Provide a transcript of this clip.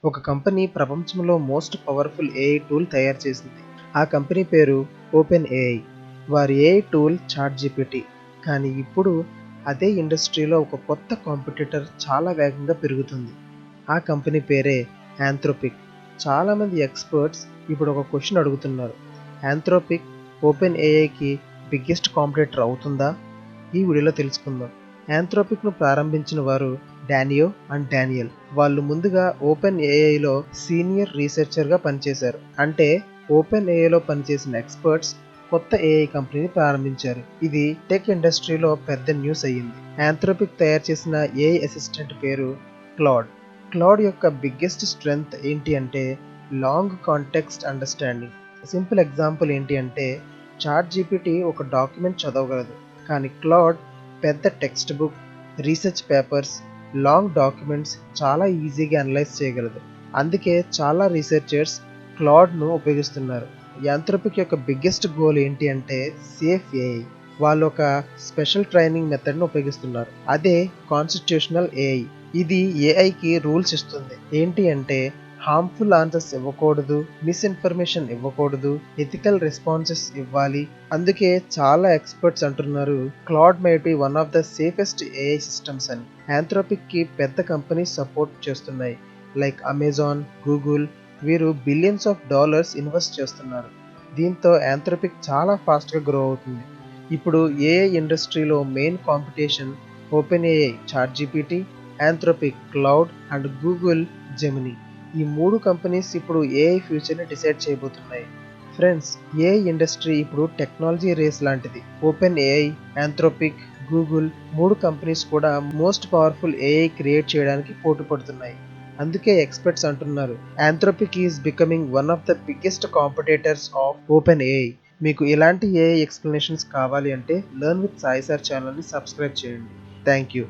ఒక కంపెనీ ప్రపంచంలో most powerful AI tool తయారు చేసింది. ఆ కంపెనీ పేరు ఓపెన్ ఏఐ. వారి ఏఐ టూల్ చాట్ జీపీటీ. కానీ ఇప్పుడు అదే ఇండస్ట్రీలో ఒక కొత్త కాంపిటీటర్ చాలా వేగంగా పెరుగుతుంది. ఆ కంపెనీ పేరే యాంథ్రోపిక్. చాలామంది ఎక్స్పర్ట్స్ ఇప్పుడు ఒక క్వశ్చన్ అడుగుతున్నారు. యాంథ్రోపిక్ ఓపెన్ ఏఐకి బిగ్గెస్ట్ కాంపిటీటర్ అవుతుందా? ఈ వీడియోలో తెలుసుకుందాం. యాంథ్రోపిక్ను ప్రారంభించిన వారు డానియో అండ్ డానియల్. వాళ్ళు ముందుగా ఓపెన్ ఏఐలో సీనియర్ రీసెర్చర్గా పనిచేశారు. అంటే ఓపెన్ ఏఐలో పనిచేసిన ఎక్స్పర్ట్స్ కొత్త ఏఐ కంపెనీని ప్రారంభించారు. ఇది టెక్ ఇండస్ట్రీలో పెద్ద న్యూస్ అయ్యింది. యాంథ్రోపిక్ తయారు చేసిన ఏఐ అసిస్టెంట్ పేరు క్లాడ్. క్లాడ్ యొక్క బిగ్గెస్ట్ స్ట్రెంగ్త్ ఏంటి అంటే long context understanding. Simple example ఏంటి అంటే చాట్ జీపీటీ ఒక డాక్యుమెంట్ చదవగలదు, కానీ క్లాడ్ పెద్ద text book, research papers, long documents చాలా ఈజీగా అనలైజ్ చేయగలదు. అందుకే చాలా రీసెర్చర్స్ క్లాడ్ను ఉపయోగిస్తున్నారు. యాంథ్రోపిక్ యొక్క బిగ్గెస్ట్ గోల్ ఏంటి అంటే సేఫ్ ఏఐ. వాళ్ళు ఒక స్పెషల్ ట్రైనింగ్ మెథడ్ను ఉపయోగిస్తున్నారు. అదే కాన్స్టిట్యూషనల్ ఏఐ. ఇది ఏఐకి రూల్స్ ఇస్తుంది. ఏంటి అంటే హార్మ్ఫుల్ ఆన్సర్స్ ఇవ్వకూడదు, మిస్ఇన్ఫర్మేషన్ ఇవ్వకూడదు, ఎథికల్ రెస్పాన్సెస్ ఇవ్వాలి. అందుకే చాలా ఎక్స్పర్ట్స్ అంటున్నారు Claude might be one of the safest AI systems అని. యాంథ్రోపిక్ కి పెద్ద కంపెనీస్ సపోర్ట్ చేస్తున్నాయి, లైక్ అమెజాన్, గూగుల్. వీరు బిలియన్స్ ఆఫ్ డాలర్స్ ఇన్వెస్ట్ చేస్తున్నారు. దీంతో యాంథ్రోపిక్ చాలా ఫాస్ట్గా గ్రో అవుతుంది. ఇప్పుడు ఏఐ ఇండస్ట్రీలో main competition OpenAI ChatGPT, Anthropic Claude and Google Gemini. ఈ మూడు కంపెనీస్ ఇప్పుడు ఏఐ ఫ్యూచర్ని డిసైడ్ చేయబోతున్నాయి. ఫ్రెండ్స్, ఏఐ ఇండస్ట్రీ ఇప్పుడు టెక్నాలజీ రేస్ లాంటిది. ఓపెన్ ఏఐ, యాంథ్రోపిక్, గూగుల్ మూడు కంపెనీస్ కూడా మోస్ట్ పవర్ఫుల్ ఏఐ క్రియేట్ చేయడానికి పోటీ పడుతున్నాయి. అందుకే ఎక్స్పర్ట్స్ అంటున్నారు Anthropic is becoming one of the biggest competitors of OpenAI. మీకు ఇలాంటి ఏఐ ఎక్స్ప్లెనేషన్స్ కావాలి అంటే లెర్న్ విత్ సాయి సార్ ఛానల్ని సబ్స్క్రైబ్ చేయండి. Thank you.